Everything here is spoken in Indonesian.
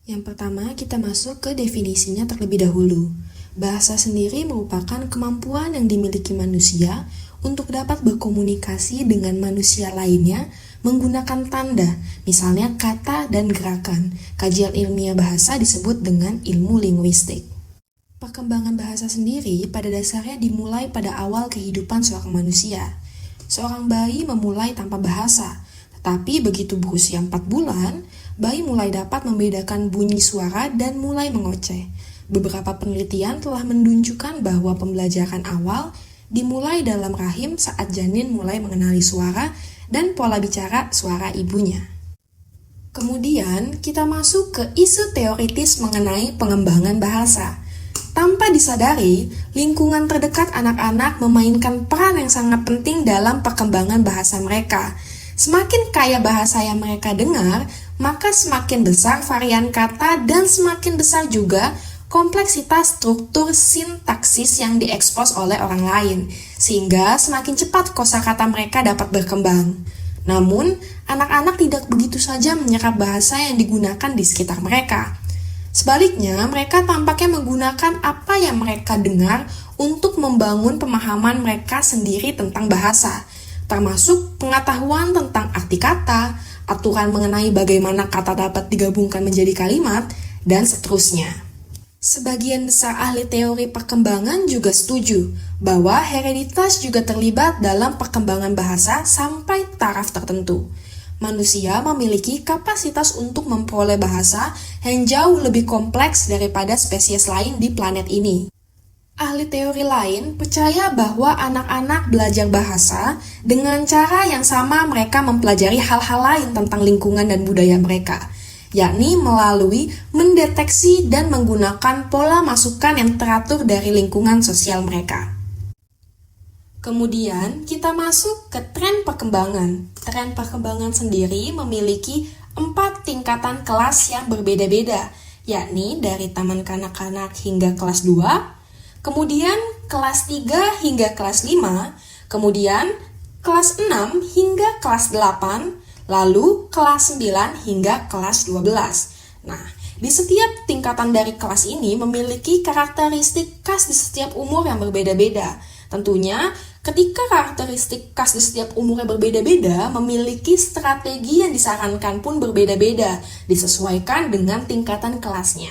Yang pertama, kita masuk ke definisinya terlebih dahulu. Bahasa sendiri merupakan kemampuan yang dimiliki manusia untuk dapat berkomunikasi dengan manusia lainnya menggunakan tanda, misalnya kata dan gerakan. Kajian ilmiah bahasa disebut dengan ilmu linguistik. Perkembangan bahasa sendiri pada dasarnya dimulai pada awal kehidupan seorang manusia. Seorang bayi memulai tanpa bahasa, tetapi begitu berusia 4 bulan, bayi mulai dapat membedakan bunyi suara dan mulai mengoceh. Beberapa penelitian telah menunjukkan bahwa pembelajaran awal dimulai dalam rahim saat janin mulai mengenali suara dan pola bicara suara ibunya. Kemudian, kita masuk ke isu teoritis mengenai pengembangan bahasa. Tanpa disadari, lingkungan terdekat anak-anak memainkan peran yang sangat penting dalam perkembangan bahasa mereka. Semakin kaya bahasa yang mereka dengar, maka semakin besar varian kata dan semakin besar juga kompleksitas struktur sintaksis yang diekspos oleh orang lain, sehingga semakin cepat kosakata mereka dapat berkembang. Namun, anak-anak tidak begitu saja menyerap bahasa yang digunakan di sekitar mereka. Sebaliknya, mereka tampaknya menggunakan apa yang mereka dengar untuk membangun pemahaman mereka sendiri tentang bahasa, termasuk pengetahuan tentang arti kata, aturan mengenai bagaimana kata dapat digabungkan menjadi kalimat, dan seterusnya. Sebagian besar ahli teori perkembangan juga setuju bahwa hereditas juga terlibat dalam perkembangan bahasa sampai taraf tertentu. Manusia memiliki kapasitas untuk memperoleh bahasa yang jauh lebih kompleks daripada spesies lain di planet ini. Ahli teori lain percaya bahwa anak-anak belajar bahasa dengan cara yang sama mereka mempelajari hal-hal lain tentang lingkungan dan budaya mereka, yakni melalui mendeteksi dan menggunakan pola masukan yang teratur dari lingkungan sosial mereka. Kemudian, kita masuk ke tren perkembangan. Tren perkembangan sendiri memiliki 4 tingkatan kelas yang berbeda-beda, yakni dari taman kanak-kanak hingga kelas 2, kemudian kelas 3 hingga kelas 5, kemudian kelas 6 hingga kelas 8, lalu kelas 9 hingga kelas 12. Nah, di setiap tingkatan dari kelas ini memiliki karakteristik khas di setiap umur yang berbeda-beda. Tentunya, ketika karakteristik khas di setiap umurnya berbeda-beda, memiliki strategi yang disarankan pun berbeda-beda, disesuaikan dengan tingkatan kelasnya.